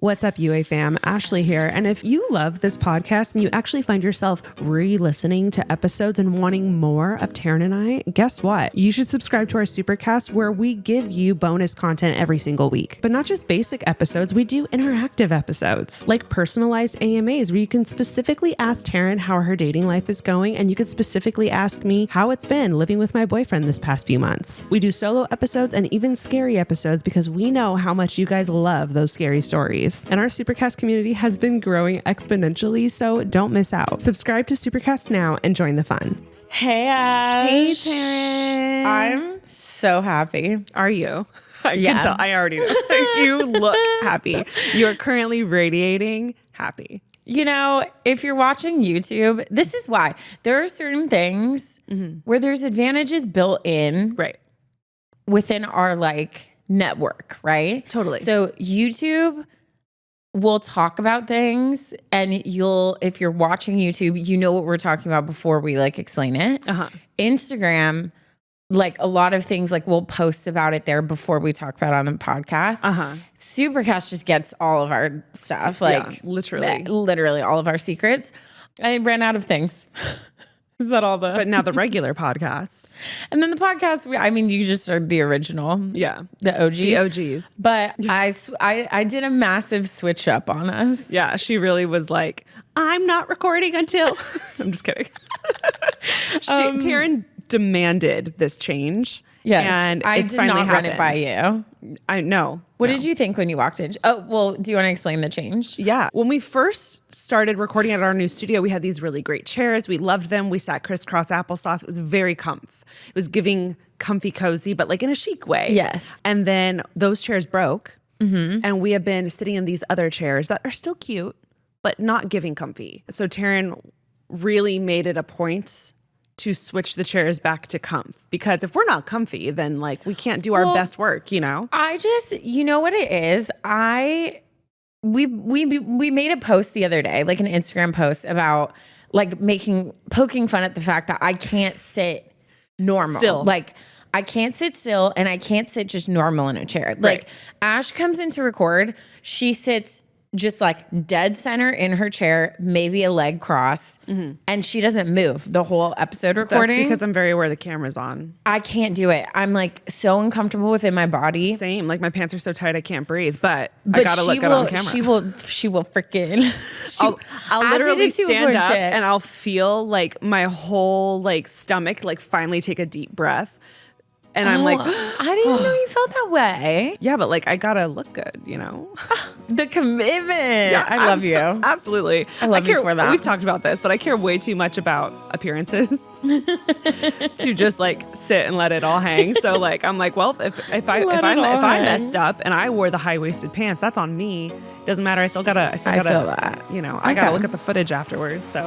What's up, UA fam? Ashley here. And if you love this podcast and you actually find yourself re-listening to episodes and wanting more of Taryn and I, guess what? You should subscribe to our Supercast where we give you bonus content every single week. But not just basic episodes, we do interactive episodes like personalized AMAs where you can specifically ask Taryn how her dating life is going, and you can specifically ask me how it's been living with my boyfriend this past few months. We do solo episodes and even scary episodes because we know how much you guys love those scary stories. And our Supercast community has been growing exponentially, so don't miss out. Subscribe to Supercast now and join the fun. Hey, Ash. Hey, Taryn. I'm so happy. Are you? I can tell. I already know. You look happy. You are currently radiating happy. You know, if you're watching YouTube, this is why. There are certain things where there's advantages built in within our network, right? Totally. So YouTube will talk about things, and if you're watching YouTube, you know what we're talking about before we explain it. Instagram, a lot of things we'll post about it there before we talk about it on the podcast. Supercast just gets all of our stuff, literally all of our secrets. I ran out of things. Is that all But now the regular podcast. And then the podcast, you just are the original. Yeah. The OGs. The OGs. But I did a massive switch up on us. Yeah, she really was like, I'm not recording until... I'm just kidding. Taryn demanded this change. Yes, and I it's did finally not happened. run it by you. I know. What did you think when you walked in? Oh, well, do you want to explain the change? Yeah. When we first started recording at our new studio, we had these really great chairs. We loved them. We sat crisscross applesauce. It was very It was giving comfy cozy, but in a chic way. Yes. And then those chairs broke. And we have been sitting in these other chairs that are still cute, but not giving comfy. So Taryn really made it a point to switch the chairs back to comf, because if we're not comfy, then we can't do our best work, you know? I just, you know what it is? We made a post the other day, an Instagram post about poking fun at the fact that I can't sit normal. Still. I can't sit still, and I can't sit just normal in a chair. Right. Ash comes in to record, she sits just dead center in her chair, maybe a leg cross, and she doesn't move the whole episode recording. That's because I'm very aware the camera's on. I can't do it. I'm so uncomfortable within my body. Same. My pants are so tight I can't breathe, but I gotta look good on camera. She will freaking. I'll literally stand up and I'll feel my whole stomach finally take a deep breath. And I'm I didn't know you felt that way. Yeah, but I gotta look good, you know? The commitment. Yeah, I love you. Absolutely. I love you for that. We've talked about this, but I care way too much about appearances to just sit and let it all hang. So I'm well, if I messed up and I wore the high-waisted pants, that's on me. Doesn't matter. I still gotta feel that. You know, I gotta look at the footage afterwards. So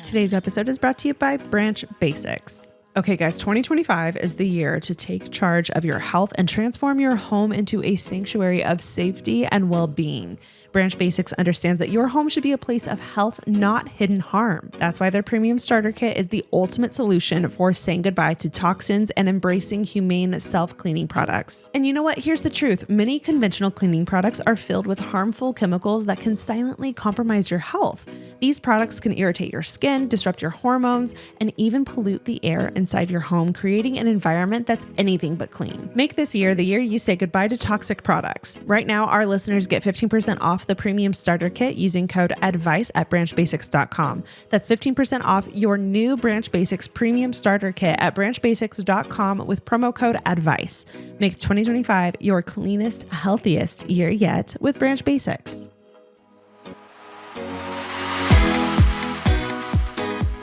today's episode is brought to you by Branch Basics. Okay, guys, 2025 is the year to take charge of your health and transform your home into a sanctuary of safety and well-being. Branch Basics understands that your home should be a place of health, not hidden harm. That's why their premium starter kit is the ultimate solution for saying goodbye to toxins and embracing humane self-cleaning products. And you know what? Here's the truth. Many conventional cleaning products are filled with harmful chemicals that can silently compromise your health. These products can irritate your skin, disrupt your hormones, and even pollute the air inside your home, creating an environment that's anything but clean. Make this year the year you say goodbye to toxic products. Right now, our listeners get 15% off the premium starter kit using code ADVICE at branchbasics.com. That's 15% off your new Branch Basics premium starter kit at branchbasics.com with promo code ADVICE. Make 2025 your cleanest, healthiest year yet with Branch Basics.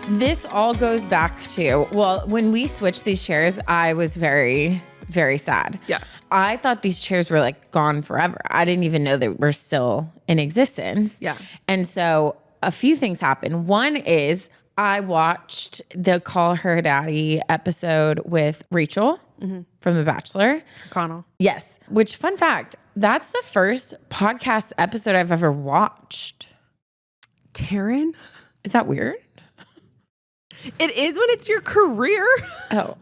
This all goes back to, when we switched these chairs, I was very, very sad. Yeah. I thought these chairs were gone forever. I didn't even know they were still in existence. Yeah. And so a few things happened. One is I watched the Call Her Daddy episode with Rachel from The Bachelor. Connell. Yes. Which, fun fact, that's the first podcast episode I've ever watched. Taryn? Is that weird? It is when it's your career. Oh.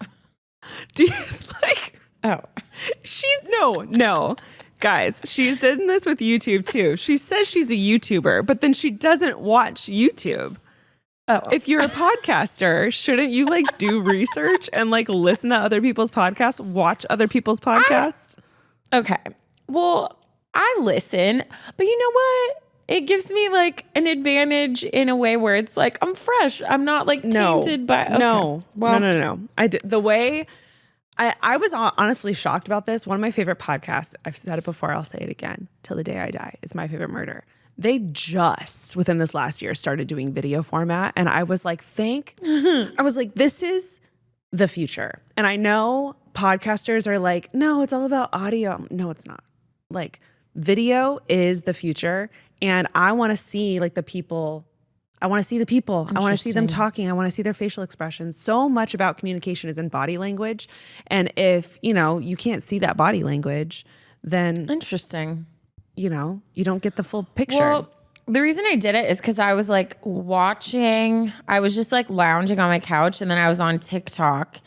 It's like, Oh. no. Guys, she's done this with YouTube too. She says she's a YouTuber, but then she doesn't watch YouTube. Oh. If you're a podcaster, shouldn't you like do research and like listen to other people's podcasts, watch other people's podcasts? Okay. Well, I listen, but you know what? It gives me like an advantage in a way where it's like I'm fresh. I'm not like tainted by No. I did the way I was honestly shocked about this. One of my favorite podcasts, I've said it before, I'll say it again, Till the Day I Die, is My Favorite Murder. They just within this last year started doing video format. And I was like, I was like, this is the future. And I know podcasters are like, no, it's all about audio. No, it's not. Like video is the future. And I want to see like the people. I want to see the people. I want to see them talking. I want to see their facial expressions. So much about communication is in body language. And if, you can't see that body language, then Interesting. You don't get the full picture. Well, the reason I did it is because I was like I was just like lounging on my couch and then I was on TikTok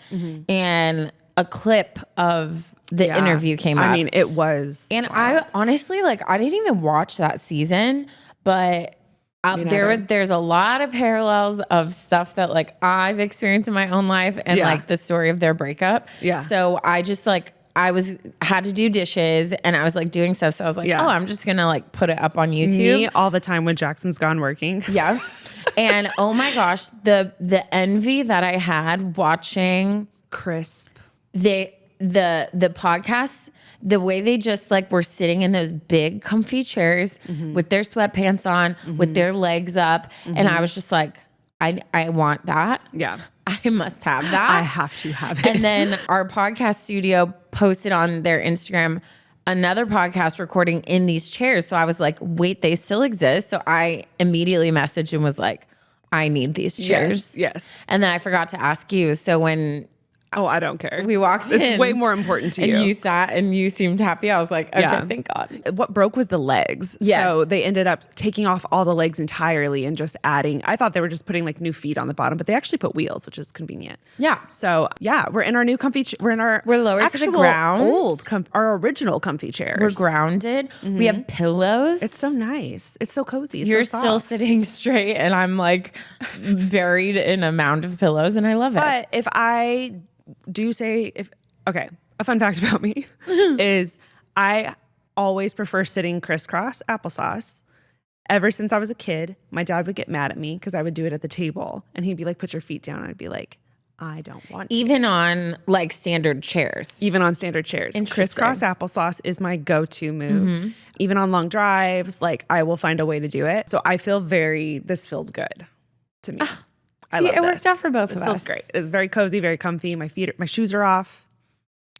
and a clip of the interview came up. I mean, it was. And wild. I honestly, like, I didn't even watch that season, but there's a lot of parallels of stuff that like I've experienced in my own life and like the story of their breakup. Yeah. So I just like, had to do dishes and I was like doing stuff. So I was like, oh, I'm just going to like put it up on YouTube. Me all the time when Jackson's gone working. Yeah. And oh my gosh, the envy that I had watching Crisp. the podcasts, the way they just like were sitting in those big comfy chairs with their sweatpants on, with their legs up. And I was just like, I want that. Yeah. I must have that. I have to have it. And then our podcast studio posted on their Instagram another podcast recording in these chairs. So I was like, wait, they still exist. So I immediately messaged and was like, I need these chairs. Yes. And then I forgot to ask you. So when I don't care. we walked in. It's way more important to you. And you sat and you seemed happy. I was like, okay, thank God. What broke was the legs. Yes. So they ended up taking off all the legs entirely and just adding, I thought they were just putting like new feet on the bottom, but they actually put wheels, which is convenient. Yeah. So we're in our new comfy, we're lower to the ground. Our original comfy chairs. We're grounded. We have pillows. It's so nice. It's so cozy. It's You're so still soft. sitting straight and I'm like buried in a mound of pillows and I love it. But if I do say a fun fact about me is I always prefer sitting crisscross applesauce. Ever since I was a kid, my dad would get mad at me because I would do it at the table and he'd be like, put your feet down. And I'd be like, I don't want to. Even on like standard chairs. Even on standard chairs. Crisscross applesauce is my go-to move. Even on long drives, like I will find a way to do it. So I feel this feels good to me. See, it worked out for both of us. This feels great. It's very cozy, very comfy. My shoes are off.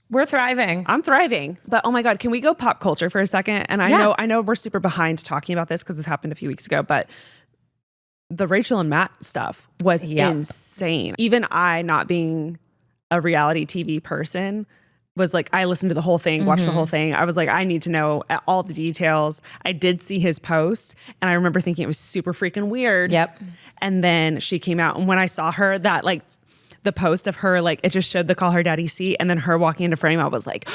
We're thriving. I'm thriving. But oh my God, can we go pop culture for a second? And I know we're super behind talking about this because this happened a few weeks ago, but the Rachel and Matt stuff was insane. Even I, not being a reality TV person, was like, I listened to the whole thing, watched the whole thing. I was like, I need to know all the details. I did see his post and I remember thinking it was super freaking weird. Yep. And then she came out and when I saw her, that like the post of her, like it just showed the call her daddy seat and then her walking into frame, I was like,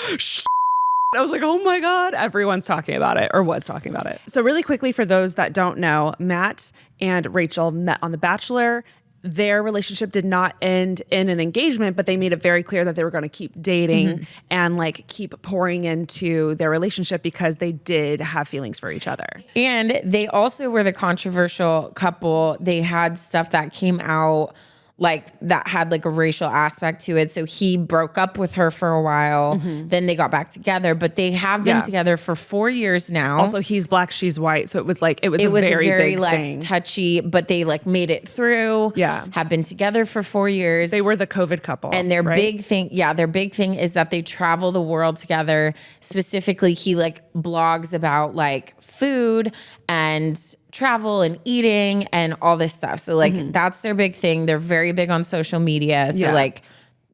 I was like, oh my God, everyone's talking about it or was talking about it. So really quickly for those that don't know, Matt and Rachel met on The Bachelor. Their relationship did not end in an engagement, but they made it very clear that they were going to keep dating and like keep pouring into their relationship because they did have feelings for each other. And they also were the controversial couple. They had stuff that came out like that had like a racial aspect to it. So he broke up with her for a while. Then they got back together, but they have been together for 4 years now. Also, he's black, she's white. So it was a very big like thing. Touchy, but they like made it through. Yeah. Have been together for 4 years. They were the COVID couple. And their big thing is that they travel the world together. Specifically, he like blogs about like food and travel and eating and all this stuff. So like that's their big thing. They're very big on social media. So like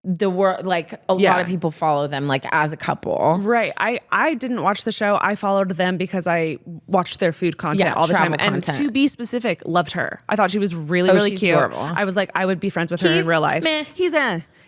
the world, like a lot of people follow them like as a couple. Right. I didn't watch the show. I followed them because I watched their food content all the time. Content. And to be specific, loved her. I thought she was really she's cute. adorable. I was like, I would be friends with her in real life. Meh.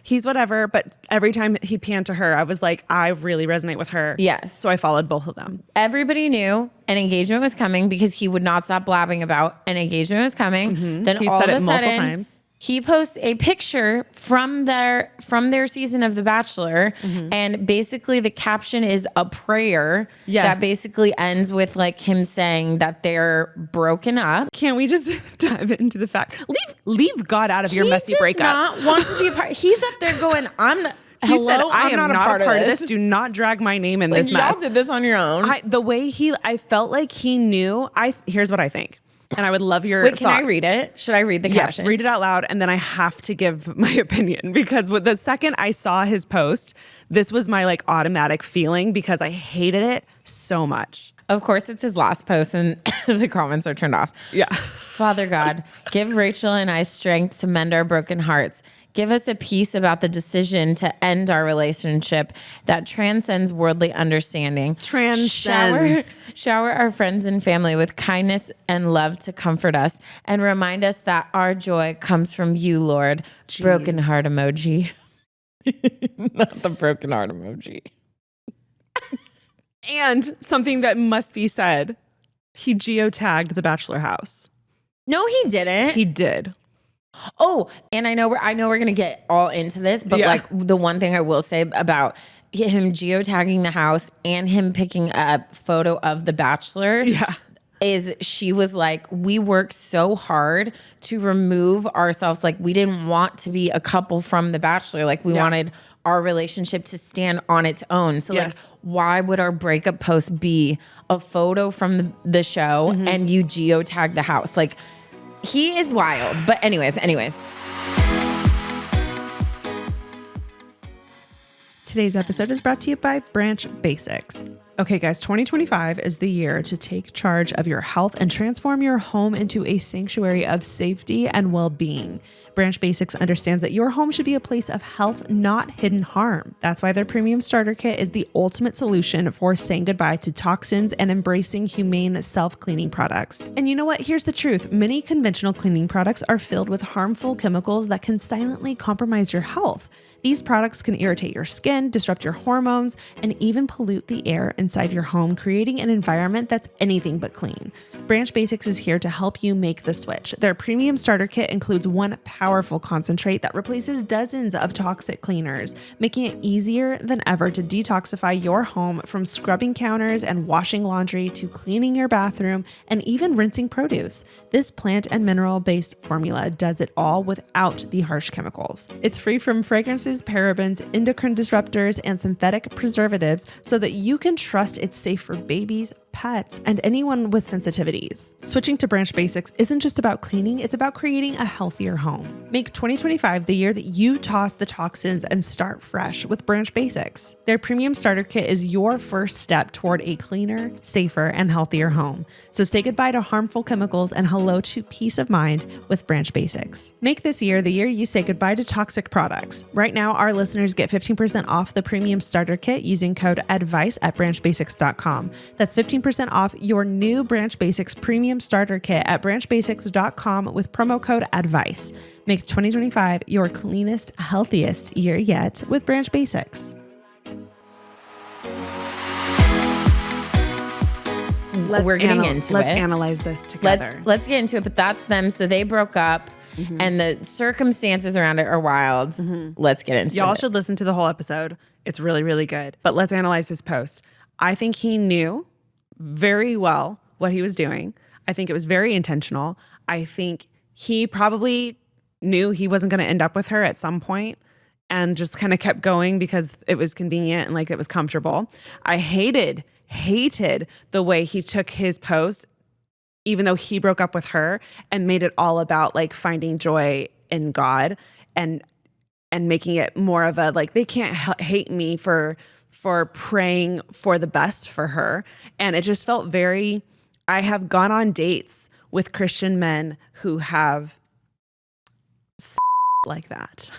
He's whatever. But every time he panned to her, I was like, I really resonate with her. Yes. So I followed both of them. Everybody knew an engagement was coming because he would not stop blabbing about an engagement was coming. Mm-hmm. Then he all said of it a multiple sudden, times. he posts a picture from their season of The Bachelor, and basically the caption is a prayer that basically ends with like him saying that they're broken up. Can't we just dive into the fact? Leave God out of your messy breakup. He does not want to be a part. He's up there going, He said, I am not a part of this. Do not drag my name in this mess. Y'all did this on your own. I felt like he knew. Here's what I think. And I would love your thoughts. Can I read it? Should I read the caption? Yes, read it out loud. And then I have to give my opinion because with the second I saw his post, this was my like automatic feeling because I hated it so much. Of course, it's his last post and the comments are turned off. Yeah. Father God, give Rachel and I strength to mend our broken hearts. Give us a peace about the decision to end our relationship that transcends worldly understanding. Shower our friends and family with kindness and love to comfort us and remind us that our joy comes from you, Lord. Jeez. Broken heart emoji. Not the broken heart emoji. And something that must be said, he geotagged the Bachelor house. No, he didn't. He did. Oh, and I know we're gonna get all into this, but like the one thing I will say about him geotagging the house and him picking a photo of the Bachelor, is she was like, we worked so hard to remove ourselves, like we didn't want to be a couple from the Bachelor, like we wanted our relationship to stand on its own. So like, why would our breakup post be a photo from the show and you geotag the house? Like. He is wild. But anyways. Today's episode is brought to you by Branch Basics. Okay, guys, 2025 is the year to take charge of your health and transform your home into a sanctuary of safety and well-being. Branch Basics understands that your home should be a place of health, not hidden harm. That's why their premium starter kit is the ultimate solution for saying goodbye to toxins and embracing humane self-cleaning products. And you know what? Here's the truth. Many conventional cleaning products are filled with harmful chemicals that can silently compromise your health. These products can irritate your skin, disrupt your hormones, and even pollute the air inside your home, creating an environment that's anything but clean. Branch Basics is here to help you make the switch. Their premium starter kit includes one powerful concentrate that replaces dozens of toxic cleaners, making it easier than ever to detoxify your home, from scrubbing counters and washing laundry to cleaning your bathroom and even rinsing produce. This plant and mineral-based formula does it all without the harsh chemicals. It's free from fragrances, parabens, endocrine disruptors, and synthetic preservatives so that you can trust it's safe for babies, pets, and anyone with sensitivities. Switching to Branch Basics isn't just about cleaning, it's about creating a healthier home. Make 2025 the year that you toss the toxins and start fresh with Branch Basics. Their premium starter kit is your first step toward a cleaner, safer, and healthier home. So say goodbye to harmful chemicals and hello to peace of mind with Branch Basics. Make this year the year you say goodbye to toxic products. Right now, our listeners get 15% off the premium starter kit using code ADVICE at branchbasics.com. That's 15% off your new Branch Basics premium starter kit at branchbasics.com with promo code ADVICE. Make 2025 your cleanest, healthiest year yet with Branch Basics. We're getting into it. Let's analyze this together. Let's get into it. But that's them. So they broke up. And the circumstances around it are wild. Let's get into it. Y'all should listen to the whole episode. It's really, really good. But let's analyze his post. I think he knew very well what he was doing. I think it was very intentional. I think he probably knew he wasn't going to end up with her at some point and just kind of kept going because it was convenient and like it was comfortable. I hated the way he took his post, even though he broke up with her, and made it all about like finding joy in God and making it more of a like, they can't hate me for praying for the best for her. And it just felt very, I have gone on dates with Christian men who have like that.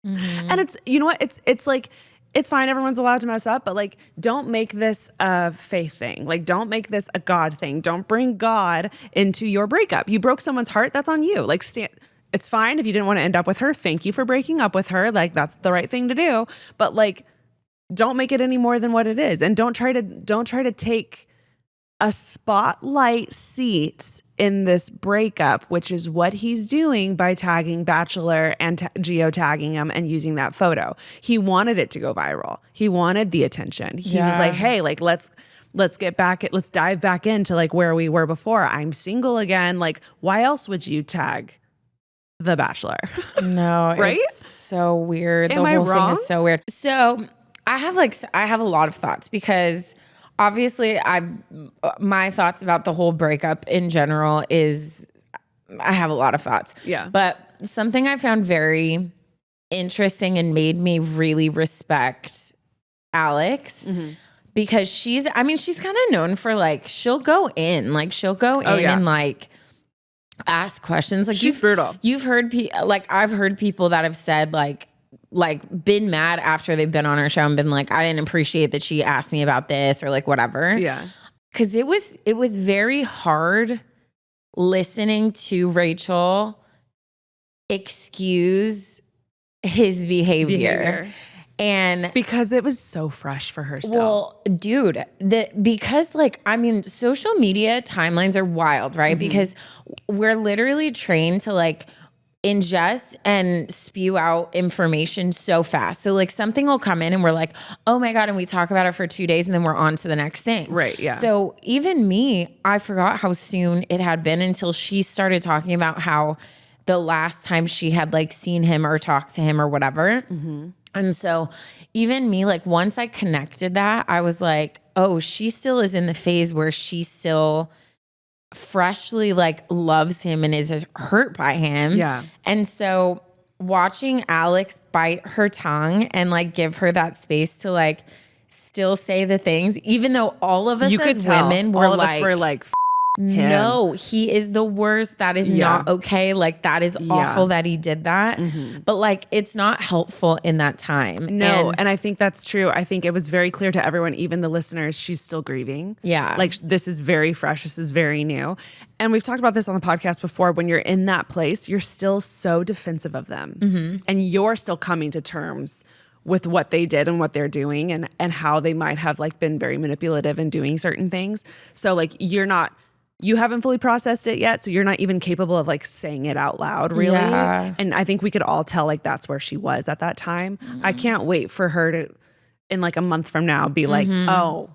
And it's, you know what? It's like, it's fine. Everyone's allowed to mess up, but like, don't make this a faith thing. Like, don't make this a God thing. Don't bring God into your breakup. You broke someone's heart. That's on you. Like, it's fine if you didn't want to end up with her. Thank you for breaking up with her. Like, that's the right thing to do. But like, don't make it any more than what it is. And don't try to take a spotlight seat in this breakup, which is what he's doing by tagging Bachelor and geotagging him and using that photo. He wanted it to go viral. He wanted the attention. He was like, hey, like, let's get back, let's dive back into like where we were before. I'm single again. Like, why else would you tag the Bachelor? No, right? It's so weird. Am the whole I wrong? thing is so weird. So I have a lot of thoughts because obviously my thoughts about the whole breakup in general is I have a lot of thoughts. Yeah. But something I found very interesting and made me really respect Alex because she's kind of known for like, she'll go in and like ask questions. Like she's brutal. You've heard I've heard people that have said like been mad after they've been on her show and been like, I didn't appreciate that she asked me about this or like whatever. Yeah. Cause it was very hard listening to Rachel excuse his behavior. And because it was so fresh for her still. Well, dude, because like, I mean, social media timelines are wild, right? Because we're literally trained to like ingest and spew out information so fast. So like something will come in and we're like, oh my God. And we talk about it for 2 days and then we're on to the next thing. Right. Yeah. So even me, I forgot how soon it had been until she started talking about how the last time she had like seen him or talked to him or whatever. And so even me, like once I connected that, I was like, oh, she still is in the phase where she still freshly like loves him and is hurt by him. Yeah. And so watching Alex bite her tongue and like give her that space to like still say the things, even though all of us as women were all of us were like, him. No, he is the worst. That is not okay. Like that is awful that he did that. But like it's not helpful in that time. No, and I think that's true. I think it was very clear to everyone, even the listeners, she's still grieving. Yeah. Like this is very fresh. This is very new. And we've talked about this on the podcast before. When you're in that place, you're still so defensive of them. And you're still coming to terms with what they did and what they're doing and how they might have like been very manipulative in doing certain things. So like you haven't fully processed it yet, so you're not even capable of like saying it out loud, really. Yeah. And I think we could all tell like that's where she was at that time. I can't wait for her to, in like a month from now, be like, oh,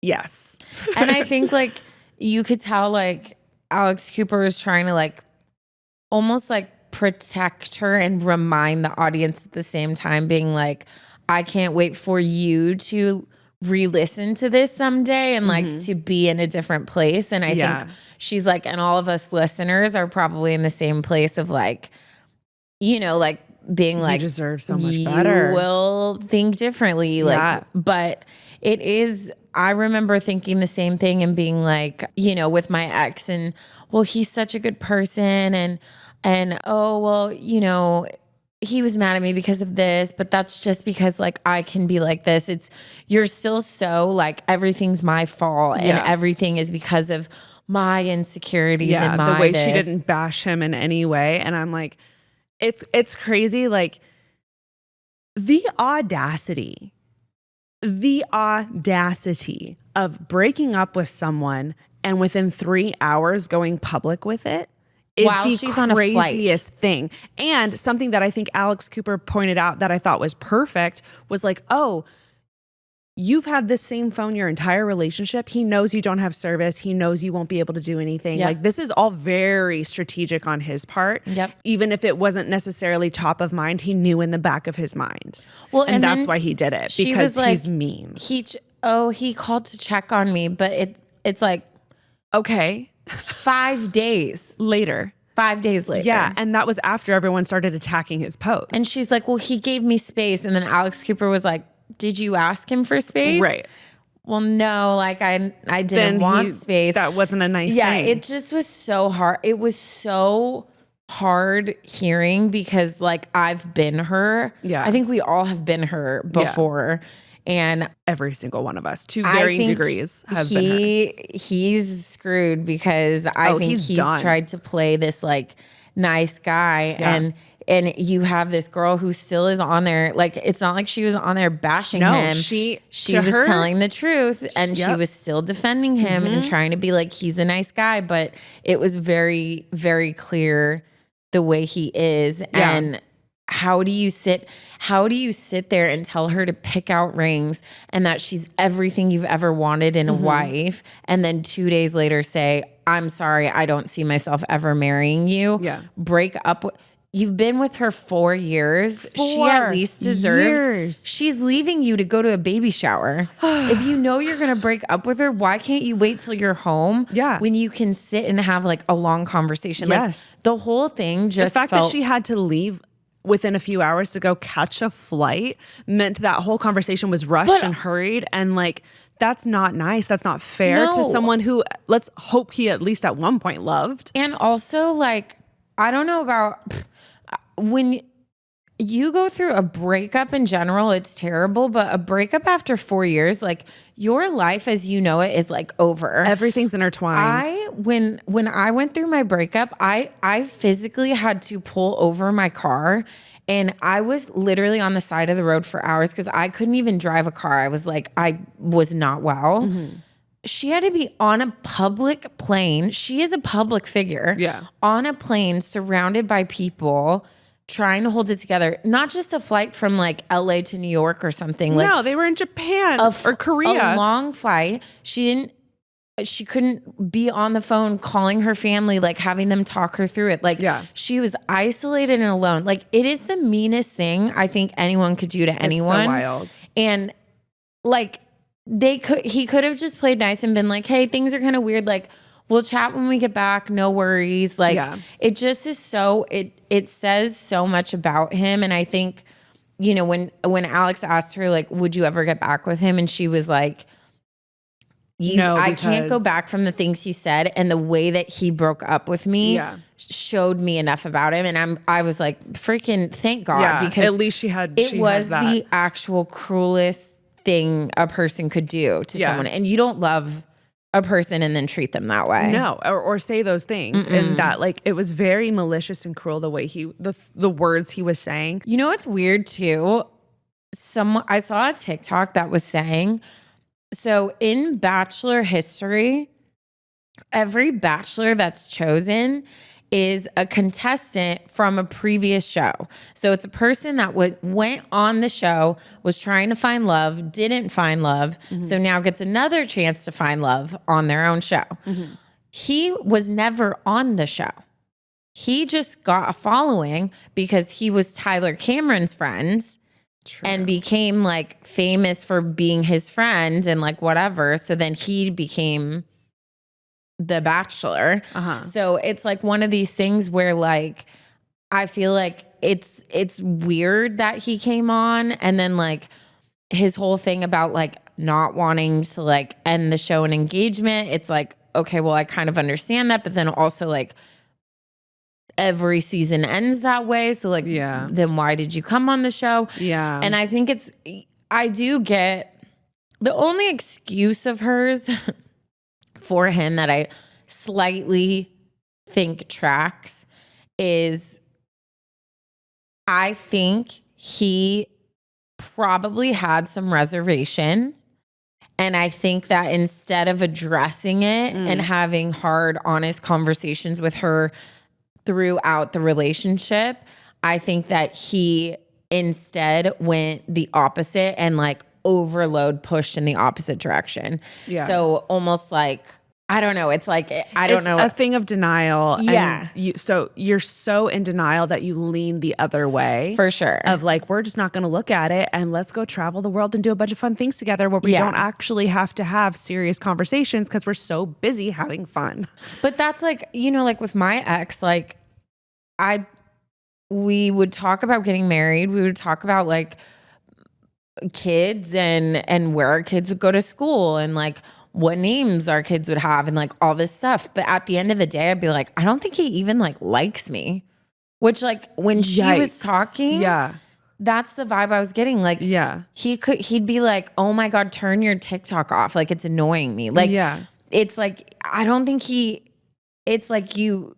yes. And I think like you could tell like Alex Cooper is trying to like almost like protect her and remind the audience at the same time, being like, I can't wait for you to re-listen to this someday and like to be in a different place. And I think she's like, and all of us listeners are probably in the same place of like, you know, like being like, you deserve so much better. You will think differently. Like, but it is, I remember thinking the same thing and being like, you know, with my ex and well, he's such a good person and oh, well, you know, he was mad at me because of this, but that's just because like I can be like this. You're still so like everything's my fault and everything is because of my insecurities and my the way she didn't bash him in any way. And I'm like, it's crazy. Like the audacity of breaking up with someone and within 3 hours going public with it is while the craziest thing. And something that I think Alex Cooper pointed out that I thought was perfect was like, oh, you've had this same phone your entire relationship. He knows you don't have service. He knows you won't be able to do anything. Like this is all very strategic on his part. Even if it wasn't necessarily top of mind, he knew in the back of his mind. Well, and that's why he did it, because he's mean. He called to check on me, but it's like, okay. 5 days later. 5 days later. Yeah. And that was after everyone started attacking his post. And she's like, well, he gave me space. And then Alex Cooper was like, did you ask him for space? Right. Well, no, like I didn't want space. That wasn't a nice thing. Yeah, it just was so hard. It was so hard hearing because like I've been her. Yeah. I think we all have been her before. And every single one of us to varying degrees have been her. He's screwed because I think he's tried to play this like nice guy and you have this girl who still is on there. Like, it's not like she was on there bashing him. She was telling the truth and she was still defending him and trying to be like, he's a nice guy. But it was very, very clear the way he is. Yeah. And how do you sit there and tell her to pick out rings and that she's everything you've ever wanted in a wife, and then 2 days later say, I'm sorry, I don't see myself ever marrying you. Yeah. Break up. You've been with her 4 years. She at least deserves. She's leaving you to go to a baby shower. If you know you're going to break up with her, why can't you wait till you're home? Yeah. When you can sit and have like a long conversation. Yes. Like, the whole thing just the fact that she had to leave within a few hours to go catch a flight meant that whole conversation was rushed and hurried. And like, that's not nice. That's not fair to someone who, let's hope he at least at one point loved. And also like, I don't know about when you go through a breakup in general, it's terrible, but a breakup after 4 years, like your life as you know it is like over. Everything's intertwined. When I went through my breakup, I physically had to pull over my car and I was literally on the side of the road for hours because I couldn't even drive a car. I was not well. Mm-hmm. She had to be on a public plane. She is a public figure. Yeah. On a plane surrounded by people trying to hold it together. Not just a flight from like LA to New York or something. Like, no, they were in Japan or Korea. A long flight. She couldn't be on the phone calling her family, like having them talk her through it. Like she was isolated and alone. Like it is the meanest thing I think anyone could do to anyone. It's so wild. And like he could have just played nice and been like, hey, things are kind of weird. Like, we'll chat when we get back. No worries. Like, it just is so, it says so much about him. And I think, you know, when Alex asked her, like, would you ever get back with him? And she was like, I can't go back from the things he said. And the way that he broke up with me showed me enough about him. And I was like, freaking thank God. Because at least it was the actual cruelest thing a person could do to someone. And you don't love a person and then treat them that way. No, or say those things. And that like it was very malicious and cruel the way the words he was saying. You know what's weird too? I saw a TikTok that was saying, so in Bachelor history, every Bachelor that's chosen is a contestant from a previous show. So it's a person that went on the show, was trying to find love, didn't find love, so now gets another chance to find love on their own show. He was never on the show. He just got a following because he was Tyler Cameron's friend. True. And became like famous for being his friend and like whatever. So then he became the Bachelor. So it's like one of these things where like I feel like it's weird that he came on, and then like his whole thing about like not wanting to like end the show in engagement. It's like, okay, well, I kind of understand that, but then also like every season ends that way. So like, then why did you come on the show? Yeah. And I think I do get the only excuse of hers for him that I slightly think tracks is I think he probably had some reservation. And I think that instead of addressing it and having hard, honest conversations with her throughout the relationship, I think that he instead went the opposite and like pushed in the opposite direction. Yeah. So almost like, I don't know. It's like, I don't know. A thing of denial. Yeah. And you're so in denial that you lean the other way. For sure. Of like, we're just not going to look at it and let's go travel the world and do a bunch of fun things together where we don't actually have to have serious conversations because we're so busy having fun. But that's like, you know, like with my ex, like we would talk about getting married. We would talk about like kids and where our kids would go to school and like what names our kids would have and like all this stuff. But at the end of the day, I'd be like, I don't think he even like likes me. Which like when she was talking, that's the vibe I was getting. Like, he'd be like, oh my God, turn your TikTok off. Like, it's annoying me. Like, it's like, I don't think it's like you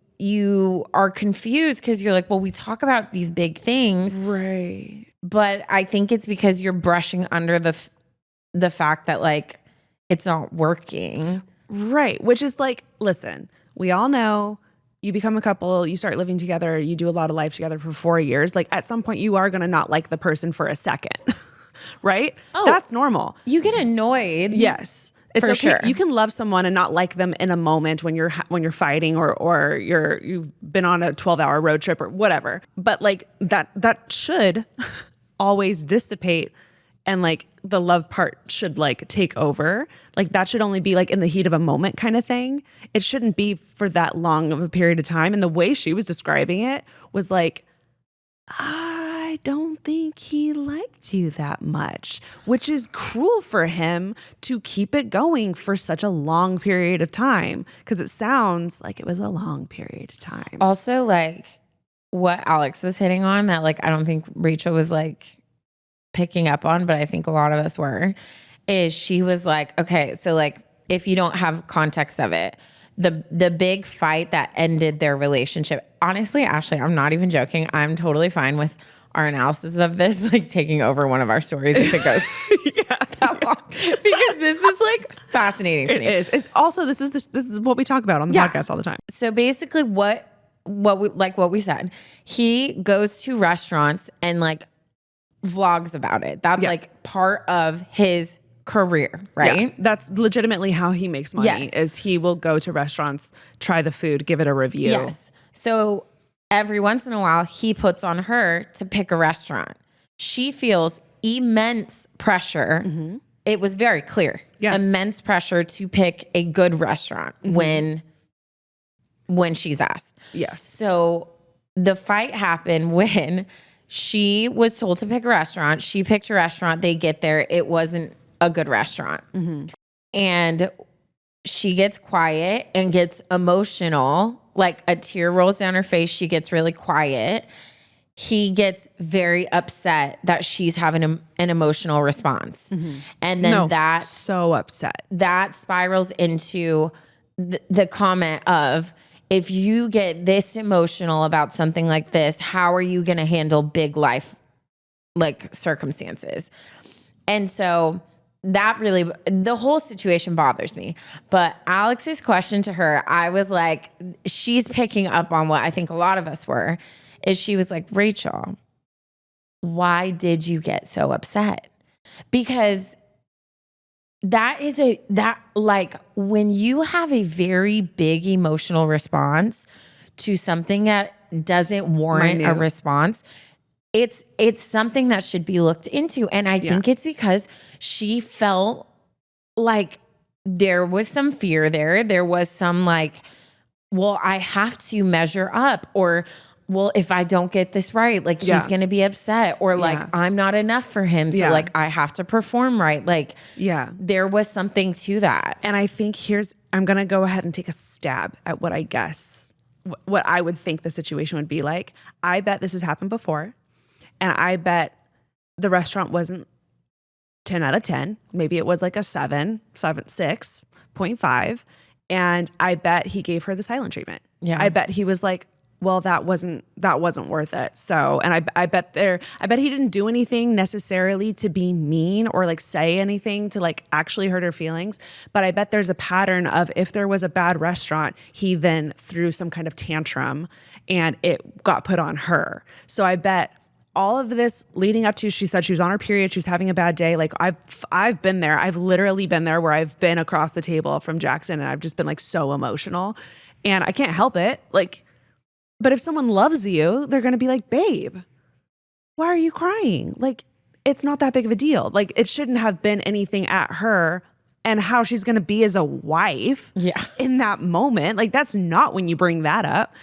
are confused because you're like, well, we talk about these big things. Right. But I think it's because you're brushing under the fact that like, it's not working. Right. Which is like, listen, we all know you become a couple, you start living together, you do a lot of life together for 4 years. Like at some point you are going to not like the person for a second, right? Oh, that's normal. You get annoyed. Yes. It's for okay. Sure. You can love someone and not like them in a moment when you're fighting or you've been on a 12-hour road trip or whatever. But like that should always dissipate. And like the love part should like take over. Like that should only be like in the heat of a moment kind of thing. It shouldn't be for that long of a period of time. And the way she was describing it was like, I don't think he liked you that much, which is cruel for him to keep it going for such a long period of time. Cause it sounds like it was a long period of time. Also like what Alex was hitting on that like, I don't think Rachel was like picking up on, but I think a lot of us were, is she was like, okay, so like if you don't have context of it, the big fight that ended their relationship, honestly, Ashley, I'm not even joking. I'm totally fine with our analysis of this, like taking over one of our stories if it goes that long, because this is like fascinating to me. It is. It's also, this is what we talk about on the podcast all the time. So basically what we said, he goes to restaurants and like vlogs about it. That's like part of his career, right? Yeah. That's legitimately how he makes money, is he will go to restaurants, try the food, give it a review. Yes. So every once in a while, he puts on her to pick a restaurant. She feels immense pressure. Mm-hmm. It was very clear. Yeah. Immense pressure to pick a good restaurant when she's asked. Yes. So the fight happened when she was told to pick a restaurant. She picked a restaurant. They get there. It wasn't a good restaurant. Mm-hmm. And she gets quiet and gets emotional. Like a tear rolls down her face. She gets really quiet. He gets very upset that she's having an emotional response. Mm-hmm. And then so upset. That spirals into the comment of, if you get this emotional about something like this, how are you going to handle big life like circumstances? And so that really, the whole situation bothers me. But Alex's question to her, I was like, she's picking up on what I think a lot of us were, is she was like, Rachel, why did you get so upset? Because like when you have a very big emotional response to something that doesn't warrant a response, it's something that should be looked into. And I think it's because she felt like there was some fear there. There was some like, well, I have to measure up, or well, if I don't get this right, like he's going to be upset, or like I'm not enough for him. So like I have to perform right. Like, there was something to that. And I think I'm going to go ahead and take a stab at what I guess, what I would think the situation would be like. I bet this has happened before. And I bet the restaurant wasn't 10 out of 10. Maybe it was like a 6.5. And I bet he gave her the silent treatment. Yeah. I bet he was like, well, that wasn't worth it. So, and I bet he didn't do anything necessarily to be mean or like say anything to like actually hurt her feelings. But I bet there's a pattern of, if there was a bad restaurant, he then threw some kind of tantrum and it got put on her. So I bet all of this leading up to, she said she was on her period, she was having a bad day. Like I've been there. I've literally been there, where I've been across the table from Jackson and I've just been like so emotional, and I can't help it. Like, but if someone loves you, they're going to be like, babe, why are you crying? Like, it's not that big of a deal. Like, it shouldn't have been anything at her and how she's going to be as a wife in that moment. Like, that's not when you bring that up.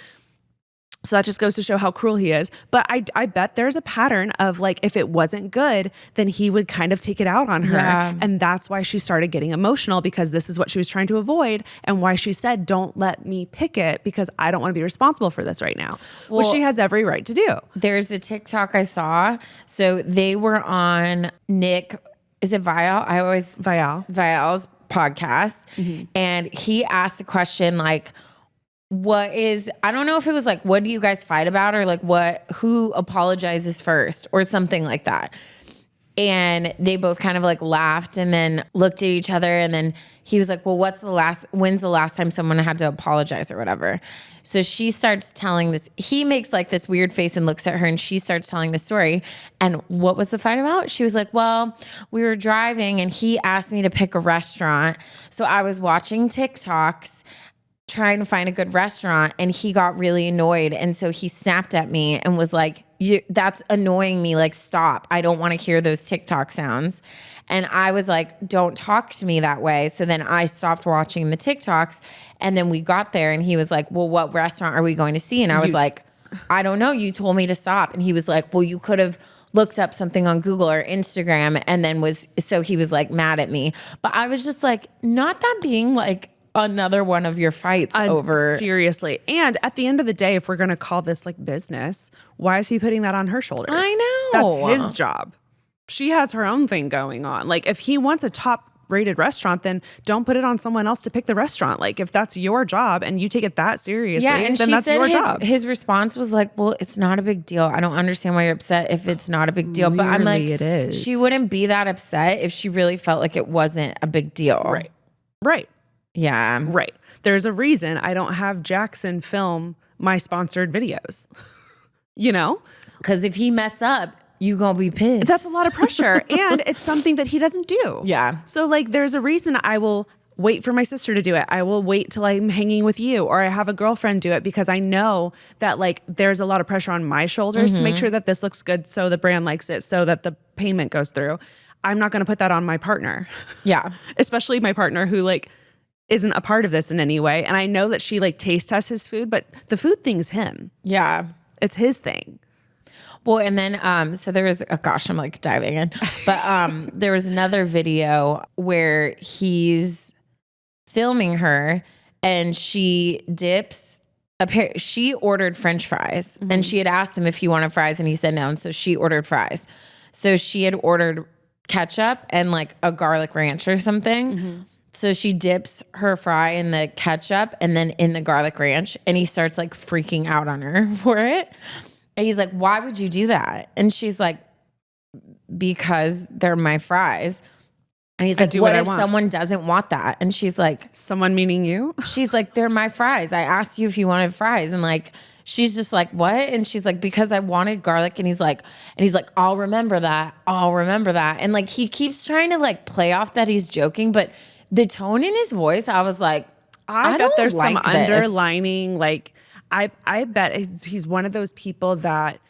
So that just goes to show how cruel he is. But I bet there's a pattern of like, if it wasn't good, then he would kind of take it out on her. Yeah. And that's why she started getting emotional, because this is what she was trying to avoid. And why she said, don't let me pick it, because I don't want to be responsible for this right now, which she has every right to do. There's a TikTok I saw. So they were on Nick, is it Vial? Vial's podcast. And he asked a question like, I don't know if it was like, what do you guys fight about? Or like who apologizes first or something like that. And they both kind of like laughed and then looked at each other. And then he was like, well, when's the last time someone had to apologize or whatever? So she starts telling this, he makes like this weird face and looks at her, and she starts telling the story. And what was the fight about? She was like, well, we were driving and he asked me to pick a restaurant. So I was watching TikToks trying to find a good restaurant, and he got really annoyed. And so he snapped at me and was like, that's annoying me. Like, stop. I don't want to hear those TikTok sounds. And I was like, don't talk to me that way. So then I stopped watching the TikToks, and then we got there and he was like, well, what restaurant are we going to see? And I was like, I don't know. You told me to stop. And he was like, well, you could have looked up something on Google or Instagram. And then so he was like mad at me. But I was just like, not that being like another one of your fights over. Seriously. And at the end of the day, if we're going to call this like business, why is he putting that on her shoulders? I know. That's his job. She has her own thing going on. Like, if he wants a top rated restaurant, then don't put it on someone else to pick the restaurant. Like, if that's your job and you take it that seriously, and then that's your job. His response was like, well, it's not a big deal. I don't understand why you're upset if it's not a big deal. But I'm like, it is. She wouldn't be that upset if she really felt like it wasn't a big deal. Right. Yeah. Right. There's a reason I don't have Jackson film my sponsored videos. You know? Because if he mess up, you gonna be pissed. That's a lot of pressure. And it's something that he doesn't do. Yeah. So like, there's a reason I will wait for my sister to do it. I will wait till I'm hanging with you, or I have a girlfriend do it, because I know that like there's a lot of pressure on my shoulders to make sure that this looks good, so the brand likes it, so that the payment goes through. I'm not going to put that on my partner. Yeah. Especially my partner who like isn't a part of this in any way. And I know that she like taste tests his food, but the food thing's him. Yeah. It's his thing. Well, and then, so there was, I'm like diving in, but there was another video where he's filming her and she dips, she ordered French fries and she had asked him if he wanted fries and he said no. And so she ordered fries. So she had ordered ketchup and like a garlic ranch or something. So she dips her fry in the ketchup and then in the garlic ranch, and he starts like freaking out on her for it. And he's like, why would you do that? And she's like, because they're my fries. And he's like, what if someone doesn't want that? And she's like, someone meaning you? She's like, they're my fries. I asked you if you wanted fries. And like, she's just like, what? And she's like, because I wanted garlic. And he's like, I'll remember that. I'll remember that. And like, he keeps trying to like play off that he's joking, but the tone in his voice, I was like, I bet there's like some underlining, like, I bet he's one of those people that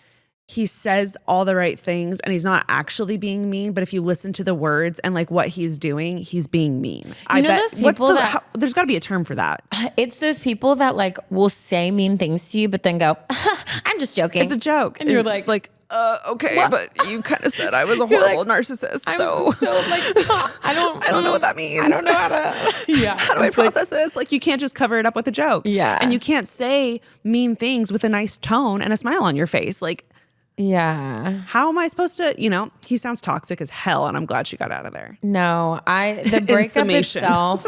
he says all the right things and he's not actually being mean, but if you listen to the words and like what he's doing, he's being mean. Those people there's got to be a term for that. It's those people that like will say mean things to you, but then go, I'm just joking. It's a joke. And you're it's like okay, what? But you kind of said I was a horrible narcissist. So like, I don't know what that means. I don't know how to, how do I process this? Like, you can't just cover it up with a joke. Yeah. And you can't say mean things with a nice tone and a smile on your face. Like, yeah. How am I supposed to, he sounds toxic as hell, and I'm glad she got out of there. No, the breakup itself,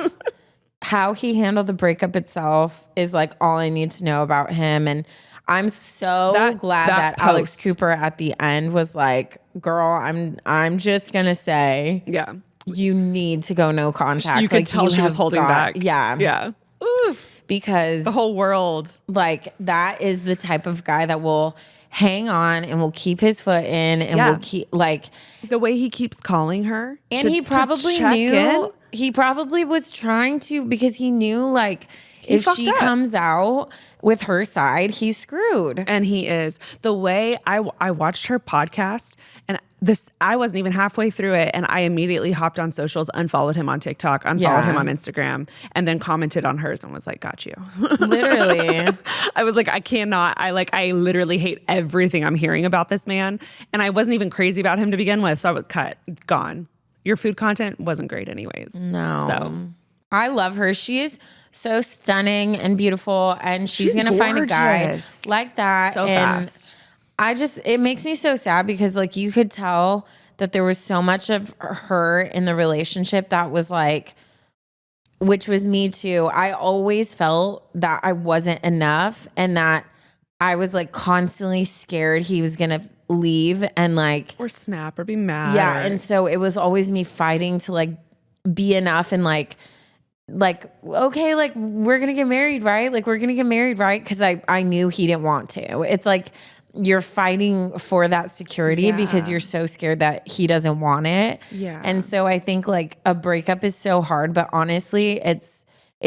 how he handled the breakup itself is like all I need to know about him. And I'm so glad that Alex Cooper at the end was like, girl, I'm just going to say, yeah, you need to go no contact. You could tell she was holding back. Yeah. Yeah. Ooh. Because the whole world, like, that is the type of guy that will hang on and will keep his foot in and will keep like the way he keeps calling her. And he probably knew he probably was trying to, because he knew like if she comes out with her side, he's screwed. And he is. The way I watched her podcast, and I wasn't even halfway through it, and I immediately hopped on socials, unfollowed him on TikTok, unfollowed him on Instagram, and then commented on hers and was like, got you. Literally. I was like, I literally hate everything I'm hearing about this man. And I wasn't even crazy about him to begin with. So I would cut, gone. Your food content wasn't great anyways. No. So I love her. She is so stunning and beautiful, and she's going to find a guy like that. So fast. It makes me so sad because like you could tell that there was so much of her in the relationship that was like, which was me too. I always felt that I wasn't enough and that I was like constantly scared he was going to leave and like. Or snap or be mad. Yeah. And so it was always me fighting to like be enough and like, okay, like we're going to get married, right? Like we're going to get married, right? Because I knew he didn't want to. It's like, you're fighting for that security because you're so scared that he doesn't want it. Yeah. And so I think like a breakup is so hard, but honestly, it's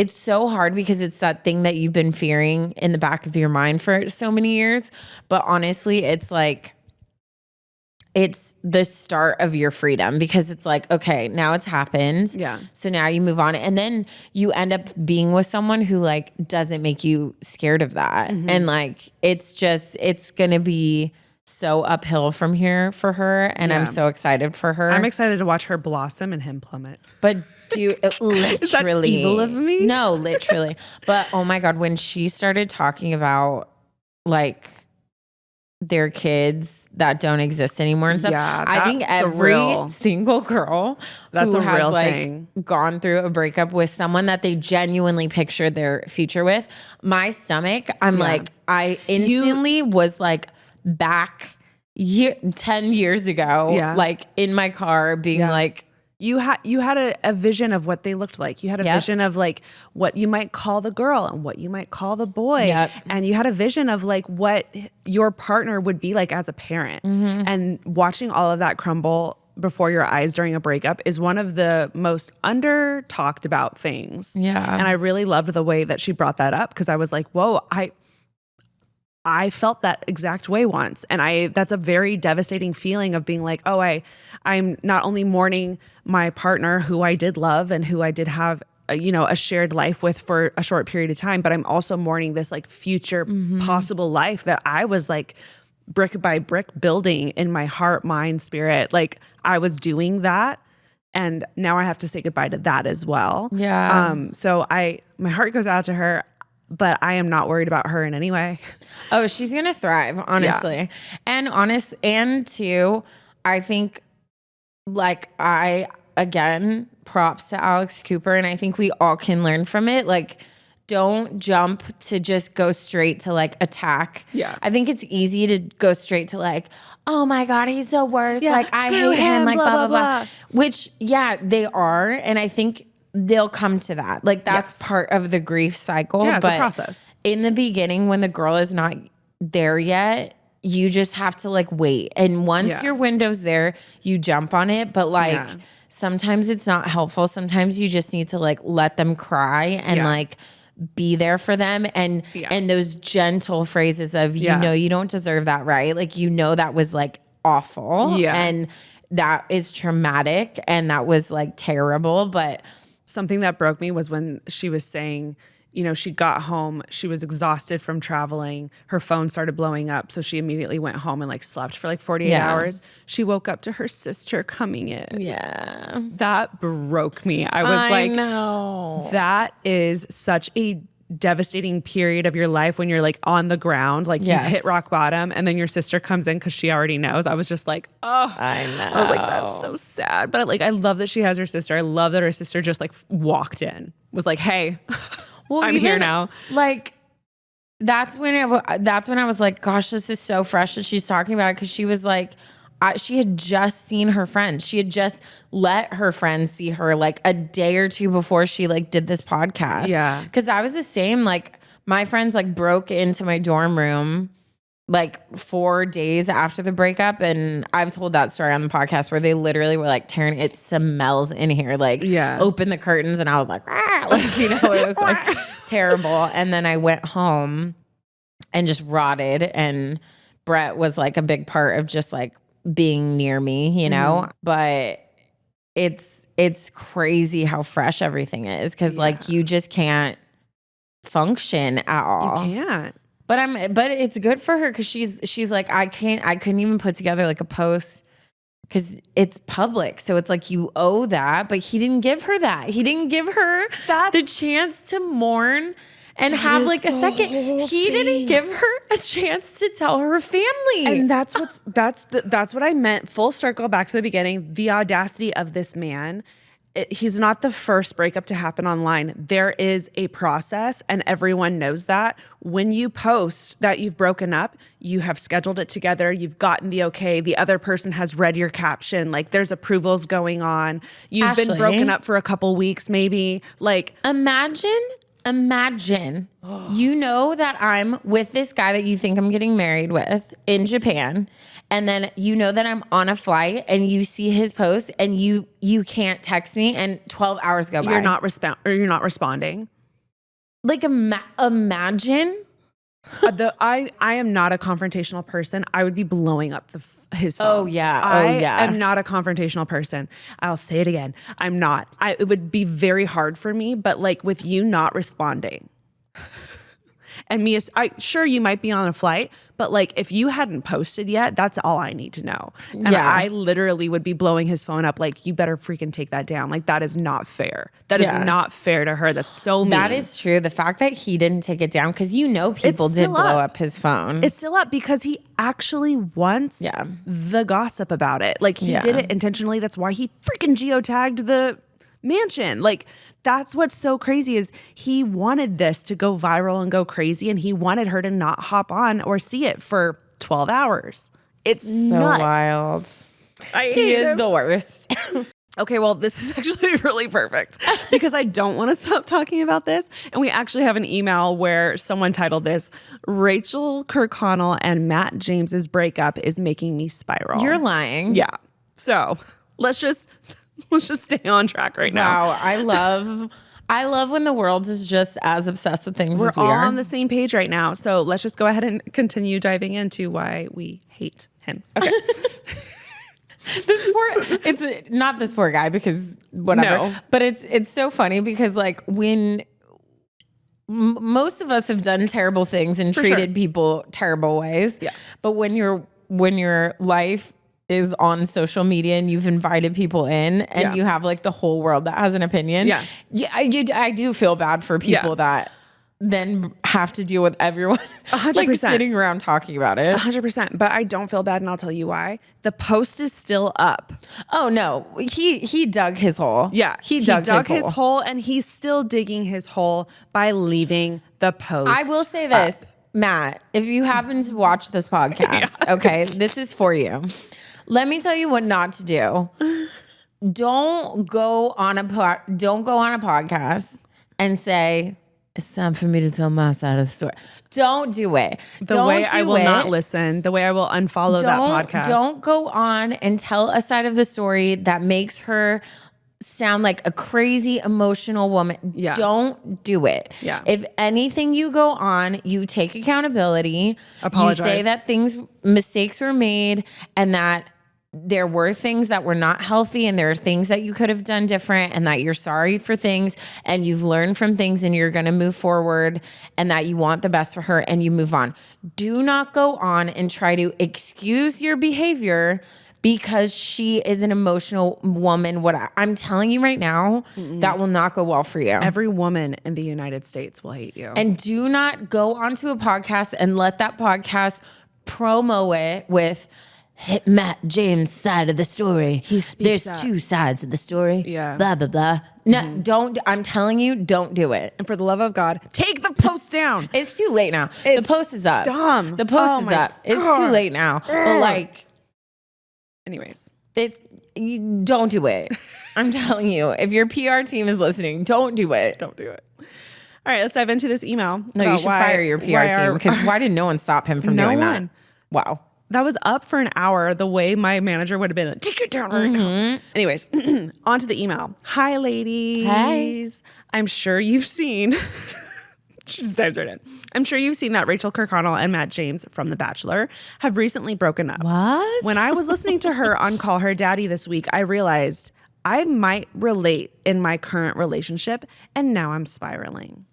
so hard because it's that thing that you've been fearing in the back of your mind for so many years. But honestly, it's like, it's the start of your freedom because it's like, okay, now it's happened. Yeah. So now you move on. And then you end up being with someone who like doesn't make you scared of that. Mm-hmm. And like, it's going to be so uphill from here for her. And I'm so excited for her. I'm excited to watch her blossom and him plummet. But literally. Is that evil of me? No, literally. But oh my God, when she started talking about like, their kids that don't exist anymore and stuff. Yeah, I think every single girl who has like gone through a breakup with someone that they genuinely pictured their future with, my stomach, I'm like, I instantly was like back 10 years ago, like in my car being like, You had a vision of what they looked like. You had a vision of like what you might call the girl and what you might call the boy. Yep. And you had a vision of like what your partner would be like as a parent. Mm-hmm. And watching all of that crumble before your eyes during a breakup is one of the most under talked about things. Yeah. And I really loved the way that she brought that up because I was like, whoa, I felt that exact way once. And that's a very devastating feeling of being like, oh, I'm not only mourning my partner who I did love and who I did have, a shared life with for a short period of time, but I'm also mourning this like future possible life that I was like brick by brick building in my heart, mind, spirit. Like I was doing that. And now I have to say goodbye to that as well. Yeah. So my heart goes out to her. But I am not worried about her in any way. Oh, she's going to thrive, honestly. Yeah. And too, I think like again, props to Alex Cooper. And I think we all can learn from it. Like, don't jump to just go straight to like attack. Yeah. I think it's easy to go straight to like, oh my God, he's the worst. Yeah, like I hate him, like blah, blah, blah. Which, they are. And I think they'll come to that. Like that's part of the grief cycle. Yeah, it's but a process. In the beginning, when the girl is not there yet, you just have to like wait. And once your window's there, you jump on it. But like sometimes it's not helpful. Sometimes you just need to like let them cry and like be there for them. And those gentle phrases of, you don't deserve that, right? Like, that was like awful. Yeah. And that is traumatic. And that was like terrible. But something that broke me was when she was saying, she got home, she was exhausted from traveling, her phone started blowing up, so she immediately went home and like slept for like 48 hours. She woke up to her sister coming in. Yeah. That broke me. I was know. That is such a devastating period of your life when you're like on the ground, like you hit rock bottom, and then your sister comes in because she already knows. I was just like, oh, I know. I was like, that's so sad. But like, I love that she has her sister. I love that her sister just like walked in, was like, hey, I'm here now. Like, that's when I was like, gosh, this is so fresh that she's talking about it, because she was like, she had just seen her friends. She had just let her friends see her like a day or two before she like did this podcast. Yeah. Because I was the same. Like my friends like broke into my dorm room like 4 days after the breakup. And I've told that story on the podcast where they literally were like, Taryn, it smells in here. Like, open the curtains. And I was like, ah! Like, you know, it was like terrible. And then I went home and just rotted. And Brett was like a big part of just like being near me, you know, but it's crazy how fresh everything is. Cause like you just can't function at all. You can't. But it's good for her because she's like, I couldn't even put together like a post because it's public. So it's like you owe that, but he didn't give her that. He didn't give her the chance to mourn and have like a second. He didn't give her a chance to tell her family. And that's what I meant. Full circle back to the beginning. The audacity of this man. He's not the first breakup to happen online. There is a process, and everyone knows that. When you post that you've broken up, you have scheduled it together, you've gotten the okay, the other person has read your caption, like there's approvals going on. You've been broken up for a couple weeks, maybe. Like, imagine, you know that I'm with this guy that you think I'm getting married with in Japan. And then you know that I'm on a flight and you see his post and you can't text me and 12 hours go by. You're not responding. Like imagine. I am not a confrontational person. I would be blowing up his phone. Oh yeah. I am not a confrontational person. I'll say it again. I'm not. It would be very hard for me, but like with you not responding. And me, sure, you might be on a flight, but like if you hadn't posted yet, that's all I need to know. And I literally would be blowing his phone up like, you better freaking take that down. Like, that is not fair. That is not fair to her. That's so mean. That is true. The fact that he didn't take it down, because you know people did blow up his phone. It's still up because he actually wants the gossip about it. Like, he did it intentionally. That's why he freaking geotagged the mansion. Like, that's what's so crazy is he wanted this to go viral and go crazy, and he wanted her to not hop on or see it for 12 hours. It's so nuts. Wild. He is the worst. Okay, well, this is actually really perfect because I don't want to stop talking about this. And we actually have an email where someone titled this, Rachel Kirkconnell and Matt James's breakup is making me spiral. You're lying. Yeah. So let's just stay on track right now. Wow, I love when the world is just as obsessed with things as we are. We're all on the same page right now. So let's just go ahead and continue diving into why we hate him. Okay. It's not this poor guy because whatever. No. But it's so funny because like when most of us have done terrible things and treated people terrible ways. Yeah. But when your life is on social media and you've invited people in and you have like the whole world that has an opinion. Yeah. I do feel bad for people that then have to deal with everyone 100%. Like sitting around talking about it. 100%. But I don't feel bad, and I'll tell you why. The post is still up. Oh no. He dug his hole. Yeah. He dug his hole, and he's still digging his hole by leaving the post. I will say this, Matt, if you happen to watch this podcast, okay, this is for you. Let me tell you what not to do. Don't go on a podcast and say, it's time for me to tell my side of the story. Don't do it. I will not listen. The way I will unfollow that podcast. Don't go on and tell a side of the story that makes her sound like a crazy emotional woman. Yeah. Don't do it. Yeah. If anything you go on, you take accountability. Apologize. You say that mistakes were made and that there were things that were not healthy and there are things that you could have done different and that you're sorry for things and you've learned from things and you're going to move forward and that you want the best for her and you move on. Do not go on and try to excuse your behavior because she is an emotional woman. What I'm telling you right now, that will not go well for you. Every woman in the United States will hate you. And do not go onto a podcast and let that podcast promo it with Matt James' side of the story. There's two sides of the story. Yeah. Blah, blah, blah. No, don't. I'm telling you, don't do it. And for the love of God, take the post down. It's too late now. The post is up. Dumb. The post is up. God. It's too late now. But like, anyways, don't do it. I'm telling you, if your PR team is listening, don't do it. Don't do it. All right, let's dive into this email. No, you should fire your PR team because why did no one stop him from doing that? Wow. That was up for an hour the way my manager would have been like, take it down right now. Anyways, on to the email. Hi, ladies. Hi. I'm sure you've seen... She just dives right in. I'm sure you've seen that Rachel Kirkconnell and Matt James from The Bachelor have recently broken up. What? When I was listening to her on Call Her Daddy this week, I realized I might relate in my current relationship, and now I'm spiraling.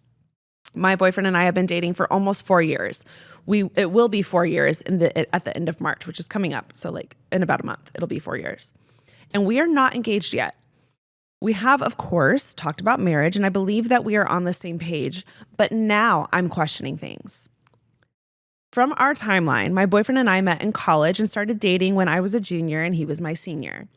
My boyfriend and I have been dating for almost 4 years. It will be 4 years at the end of March, which is coming up. So like in about a month, it'll be 4 years. And we are not engaged yet. We have, of course, talked about marriage, and I believe that we are on the same page, but now I'm questioning things. From our timeline, my boyfriend and I met in college and started dating when I was a junior and he was my senior.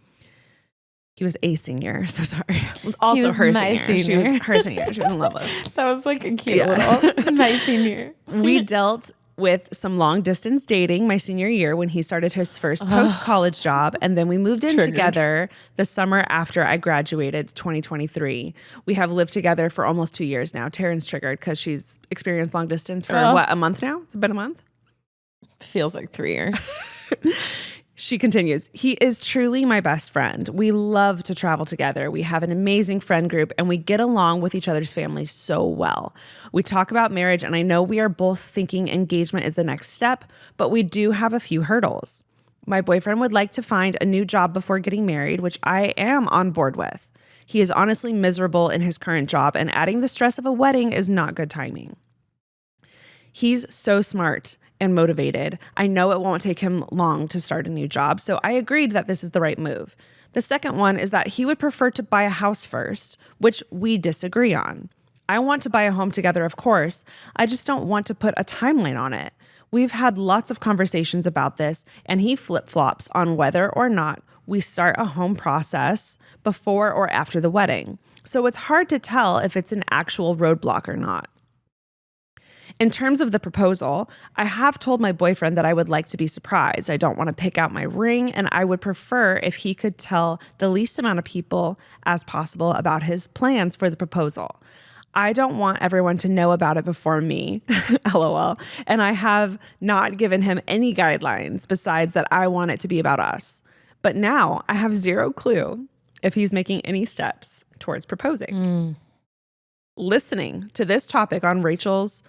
He was a senior, so sorry. Also her senior. She was her senior. She was in love with. That was like a cute little my senior. We dealt with some long distance dating my senior year when he started his first post-college job, and then we moved in together the summer after I graduated 2023. We have lived together for almost 2 years now. Taryn's triggered because she's experienced long distance for a month now? It's been a month? Feels like 3 years. She continues, he is truly my best friend. We love to travel together. We have an amazing friend group and we get along with each other's families so well. We talk about marriage and I know we are both thinking engagement is the next step, but we do have a few hurdles. My boyfriend would like to find a new job before getting married, which I am on board with. He is honestly miserable in his current job and adding the stress of a wedding is not good timing. He's so smart and motivated. I know it won't take him long to start a new job, so I agreed that this is the right move. The second one is that he would prefer to buy a house first, which we disagree on. I want to buy a home together, of course. I just don't want to put a timeline on it. We've had lots of conversations about this, and he flip-flops on whether or not we start a home process before or after the wedding. So it's hard to tell if it's an actual roadblock or not. In terms of the proposal, I have told my boyfriend that I would like to be surprised. I don't want to pick out my ring, and I would prefer if he could tell the least amount of people as possible about his plans for the proposal. I don't want everyone to know about it before me, LOL, and I have not given him any guidelines besides that I want it to be about us. But now I have zero clue if he's making any steps towards proposing. Listening to this topic on Rachel's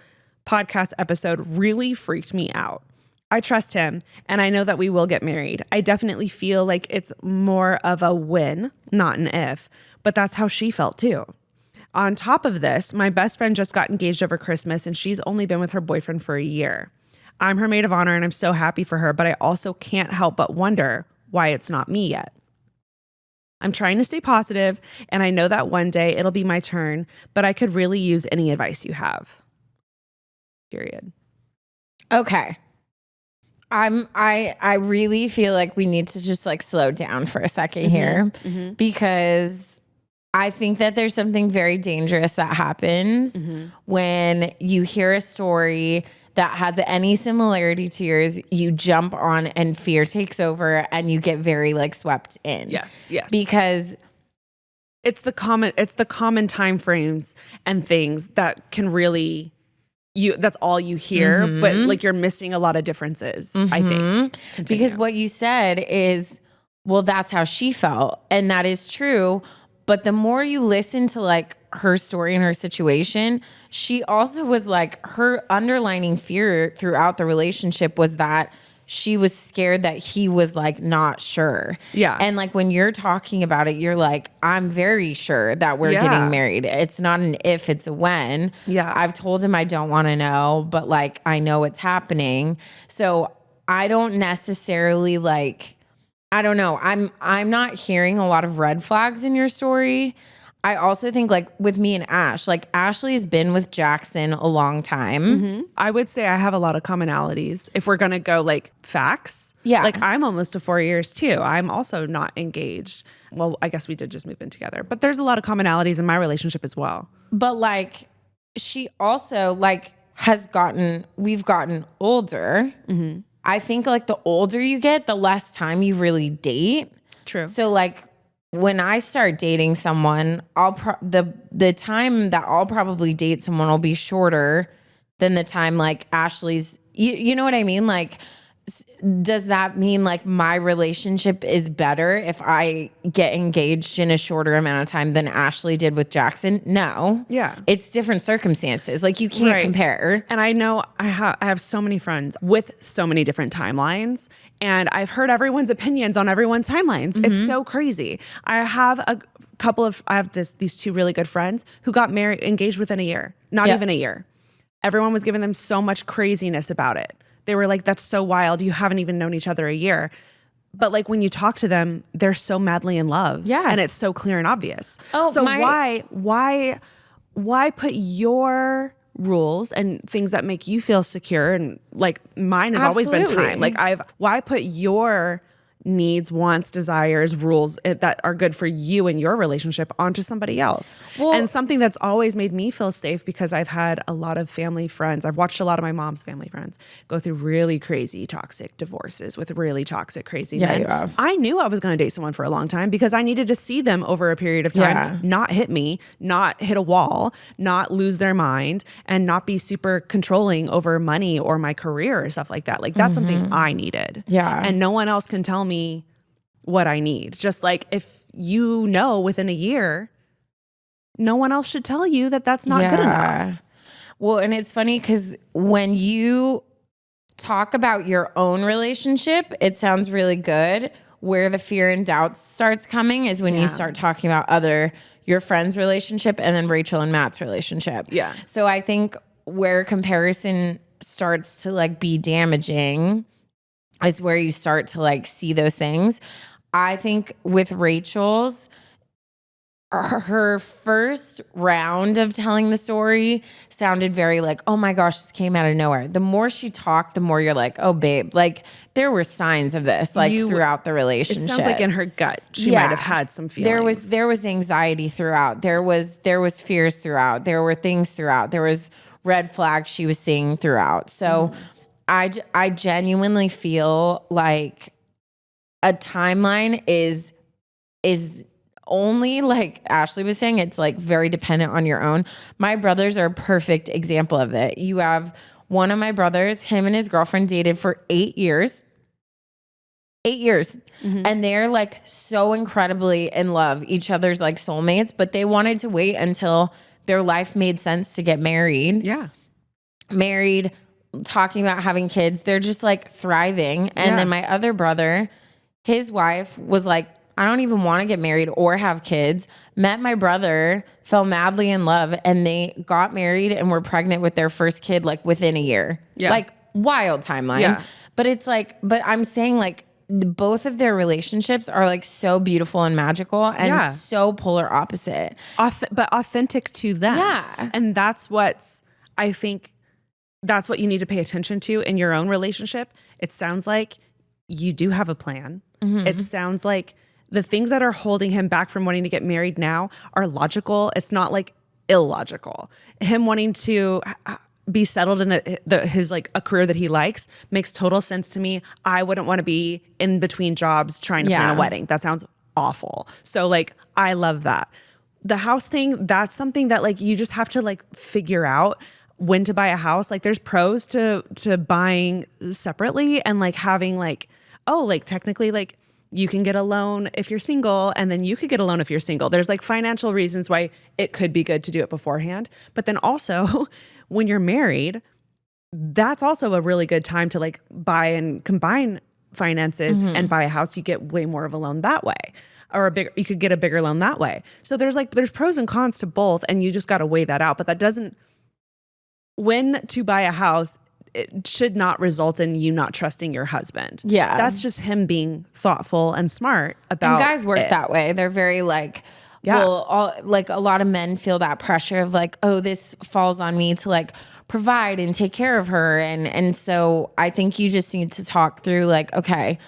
podcast episode really freaked me out. I trust him and I know that we will get married. I definitely feel like it's more of a when, not an if, but that's how she felt too. On top of this, my best friend just got engaged over Christmas and she's only been with her boyfriend for a year. I'm her maid of honor and I'm so happy for her, but I also can't help but wonder why it's not me yet. I'm trying to stay positive and I know that one day it'll be my turn, but I could really use any advice you have. Period. Okay. I really feel like we need to just like slow down for a second here because I think that there's something very dangerous that happens when you hear a story that has any similarity to yours, you jump on and fear takes over and you get very like swept in. Yes. Because it's the common time frames and things that can really that's all you hear, but like you're missing a lot of differences, I think. Continue. Because what you said is, well, that's how she felt. And that is true. But the more you listen to like her story and her situation, she also was like, her underlining fear throughout the relationship was that she was scared that he was like not sure. Yeah. And like when you're talking about it, you're like, I'm very sure that we're getting married. It's not an if, it's a when. Yeah. I've told him I don't want to know, but like I know it's happening. So I don't necessarily like, I don't know. I'm not hearing a lot of red flags in your story. I also think like with me and Ash, like Ashley's been with Jackson a long time. I would say I have a lot of commonalities. If we're going to go like facts. Yeah. Like I'm almost to 4 years too. I'm also not engaged. Well, I guess we did just move in together, but there's a lot of commonalities in my relationship as well. But like she also like we've gotten older. I think like the older you get, the less time you really date. True. So like when I start dating someone, the time that I'll probably date someone will be shorter than the time like Ashley's. You know what I mean? Like, does that mean like my relationship is better if I get engaged in a shorter amount of time than Ashley did with Jackson? No. Yeah. It's different circumstances. Like you can't compare. And I know I have so many friends with so many different timelines, and I've heard everyone's opinions on everyone's timelines. It's so crazy. I have these two really good friends who got engaged within a year, not even a year. Everyone was giving them so much craziness about it. They were like, that's so wild. You haven't even known each other a year. But like when you talk to them, they're so madly in love. Yeah. And it's so clear and obvious. Oh, so why put your rules and things that make you feel secure, and like mine has always been time. Like why put your needs, wants, desires, rules that are good for you and your relationship onto somebody else? And something that's always made me feel safe, because I've had a lot of family friends. I've watched a lot of my mom's family friends go through really crazy, toxic divorces with really toxic, crazy men. You have. I knew I was going to date someone for a long time because I needed to see them over a period of time, not hit me, not hit a wall, not lose their mind, and not be super controlling over money or my career or stuff like that. Like that's something I needed. Yeah. And no one else can tell me what I need. Just like if you know within a year, no one else should tell you that that's not good enough. Well, and it's funny because when you talk about your own relationship, it sounds really good. Where the fear and doubt starts coming is when you start talking about your friend's relationship and then Rachel and Matt's relationship. Yeah. So I think where comparison starts to like be damaging is where you start to like see those things. I think with Rachel's, her first round of telling the story sounded very like, oh my gosh, this came out of nowhere. The more she talked, the more you're like, oh babe, like there were signs of this like throughout the relationship. It sounds like in her gut, she might have had some feelings. There was anxiety throughout. There was fears throughout. There were things throughout. There was red flags she was seeing throughout. So I genuinely feel like a timeline is only, like Ashley was saying, it's like very dependent on your own. My brothers are a perfect example of it. You have one of my brothers, him and his girlfriend dated for 8 years. 8 years. And they're like so incredibly in love, each other's like soulmates, but they wanted to wait until their life made sense to get married. Yeah. Married, talking about having kids. They're just like thriving. And then my other brother, his wife was like, I don't even want to get married or have kids. Met my brother, fell madly in love, and they got married and were pregnant with their first kid like within a year. Yeah. Like wild timeline. Yeah. But it's like, but I'm saying like both of their relationships are like so beautiful and magical and so polar opposite. But authentic to them. Yeah. And I think that's what you need to pay attention to in your own relationship. It sounds like you do have a plan. It sounds like the things that are holding him back from wanting to get married now are logical. It's not like illogical. Him wanting to be settled in his like a career that he likes makes total sense to me. I wouldn't want to be in between jobs trying to plan a wedding. That sounds awful. So like, I love that. The house thing, that's something that like you just have to like figure out when to buy a house. Like there's pros to buying separately and like having like, oh, like technically like you can get a loan if you're single, and then you could get a loan if you're single. There's like financial reasons why it could be good to do it beforehand. But then also when you're married, that's also a really good time to like buy and combine finances and buy a house. You get way more of a loan that way, or you could get a bigger loan that way. So there's pros and cons to both, and you just got to weigh that out. But that doesn't, when to buy a house, it should not result in you not trusting your husband. Yeah. That's just him being thoughtful and smart about it. And guys work that way. They're very like, like a lot of men feel that pressure of like, oh, this falls on me to like provide and take care of her. And so I think you just need to talk through like, okay,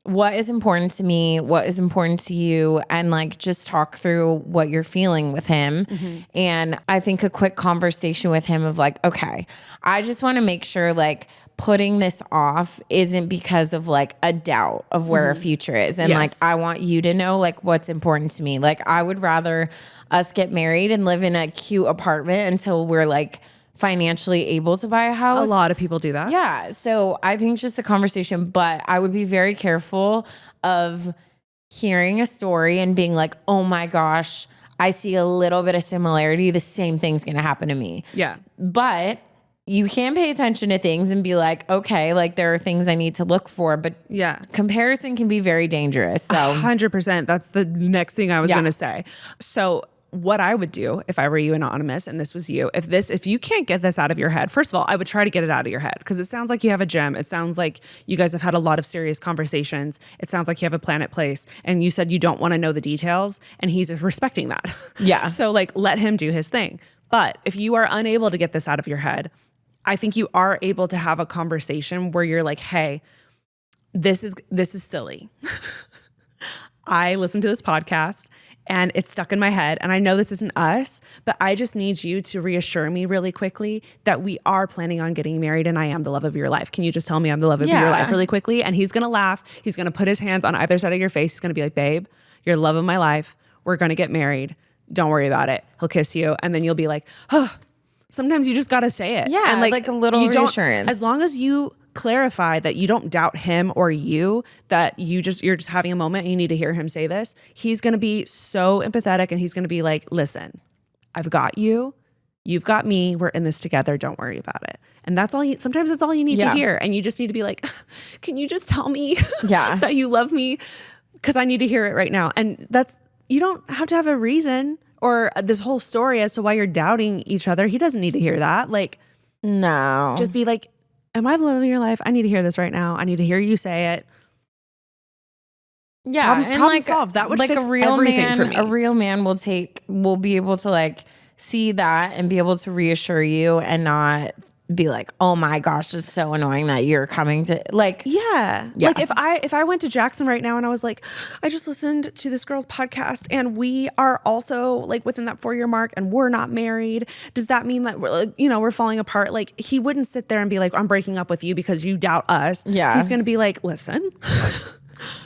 what is important to me, what is important to you, and like just talk through what you're feeling with him. And I think a quick conversation with him of like, okay, I just want to make sure like putting this off isn't because of like a doubt of where our future is. And like, I want you to know like what's important to me. Like I would rather us get married and live in a cute apartment until we're like financially able to buy a house. A lot of people do that. Yeah. So I think just a conversation, but I would be very careful of hearing a story and being like, oh my gosh, I see a little bit of similarity. The same thing's going to happen to me. Yeah. But you can pay attention to things and be like, okay, like there are things I need to look for, but yeah, comparison can be very dangerous. So 100%. That's the next thing I was going to say. So what I would do if I were you, Anonymous, and this was you, if you can't get this out of your head, first of all, I would try to get it out of your head because it sounds like you have a gem. It sounds like you guys have had a lot of serious conversations. It sounds like you have a plan at place, and you said you don't want to know the details, and he's respecting that. Yeah. So like, let him do his thing. But if you are unable to get this out of your head, I think you are able to have a conversation where you're like, hey, this is silly. I listened to this podcast and it's stuck in my head. And I know this isn't us, but I just need you to reassure me really quickly that we are planning on getting married and I am the love of your life. Can you just tell me I'm the love of your life really quickly? And he's going to laugh. He's going to put his hands on either side of your face. He's going to be like, babe, you're the love of my life. We're going to get married. Don't worry about it. He'll kiss you. And then you'll be like, oh, sometimes you just got to say it. Yeah. And like a little reassurance. As long as you clarify that you don't doubt him or you, that you're just having a moment and you need to hear him say this, he's going to be so empathetic and he's going to be like, listen, I've got you. You've got me. We're in this together. Don't worry about it. And that's all sometimes that's all you need to hear. And you just need to be like, can you just tell me that you love me? Because I need to hear it right now. And you don't have to have a reason or this whole story as to why you're doubting each other. He doesn't need to hear that. Like, no. Just be like, am I the love of your life? I need to hear this right now. I need to hear you say it. Yeah. Problem like solved. That would like fix a real everything man, for me. A real man will be able to like see that and be able to reassure you and not be like, oh my gosh, it's so annoying that you're coming to like, like if I went to Jackson right now and I was like, I just listened to this girl's podcast and we are also like within that 4-year mark and we're not married. Does that mean that we're like, we're falling apart? Like he wouldn't sit there and be like, I'm breaking up with you because you doubt us. Yeah. He's going to be like, listen,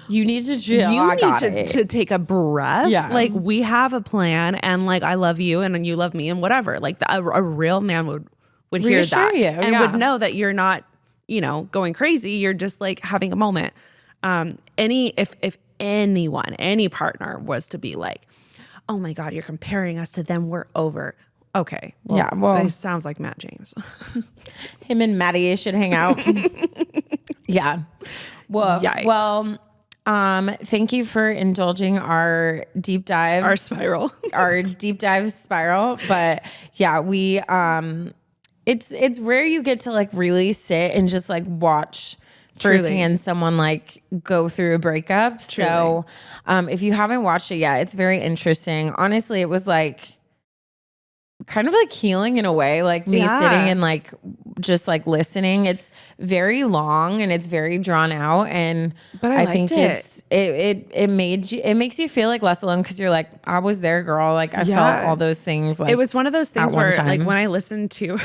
you need to chill. You need to take a breath. Yeah. Like we have a plan and like, I love you and you love me and whatever. Like a real man would hear that and would know that you're not, going crazy. You're just like having a moment. If anyone, any partner was to be like, oh my God, you're comparing us to them. We're over. Okay. Well, it sounds like Matt James. Him and Maddie should hang out. Yeah. Woof. Yikes. Well, thank you for indulging our deep dive, our deep dive spiral. But yeah, we, it's rare you get to like really sit and just like watch firsthand someone like go through a breakup. Truly. So, if you haven't watched it yet, it's very interesting. Honestly, it was like kind of like healing in a way, like me sitting and like just like listening. It's very long and it's very drawn out, but I think it makes you feel like less alone because you're like, I was there, girl. Like I felt all those things. Like it was one of those things where like when I listened to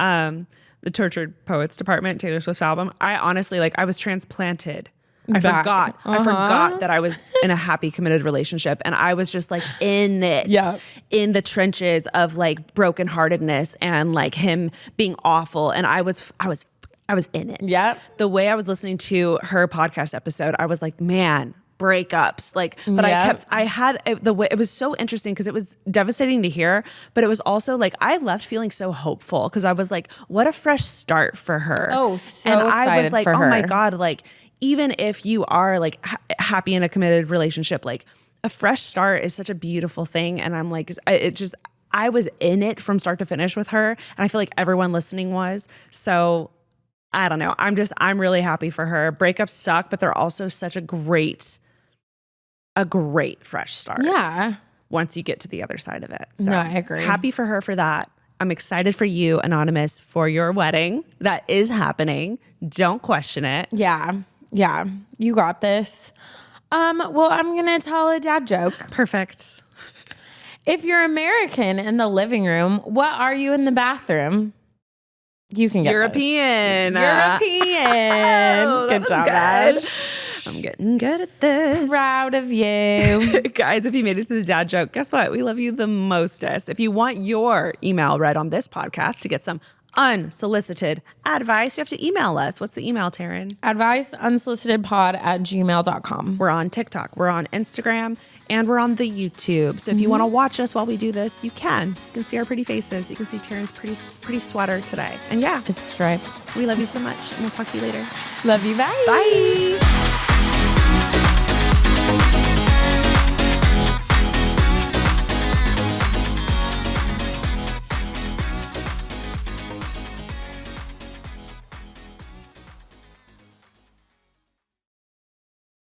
the Tortured Poets Department, Taylor Swift's album, I honestly I was transplanted. I forgot that I was in a happy, committed relationship. And I was just like in it, in the trenches of like brokenheartedness and like him being awful. And I was in it. Yeah. The way I was listening to her podcast episode, I was like, man, breakups. Like, but it was so interesting because it was devastating to hear, but it was also like, I left feeling so hopeful because I was like, what a fresh start for her. Oh, so and excited I was like, for oh her. my God, like, even if you are like happy in a committed relationship, like a fresh start is such a beautiful thing. And I'm like, I was in it from start to finish with her. And I feel like everyone listening was. So I don't know. I'm really happy for her. Breakups suck, but they're also such a great fresh start. Yeah. Once you get to the other side of it. So no, I agree. Happy for her for that. I'm excited for you, Anonymous, for your wedding that is happening. Don't question it. Yeah. You got this. Well, I'm going to tell a dad joke. Perfect. If you're American in the living room, what are you in the bathroom? You can get European. European. Oh, good job, good. Ash. I'm getting good at this. Proud of you. Guys, if you made it to the dad joke, guess what? We love you the mostest. If you want your email read on this podcast to get some unsolicited advice, you have to email us. What's the email, Taryn? Advice unsolicitedpod@gmail.com. We're on TikTok, we're on Instagram, and we're on the YouTube. So if you want to watch us while we do this, you can. You can see our pretty faces. You can see Taryn's pretty sweater today. And yeah, It's striped. we love you so much, and we'll talk to you later. Love you. Bye. Bye.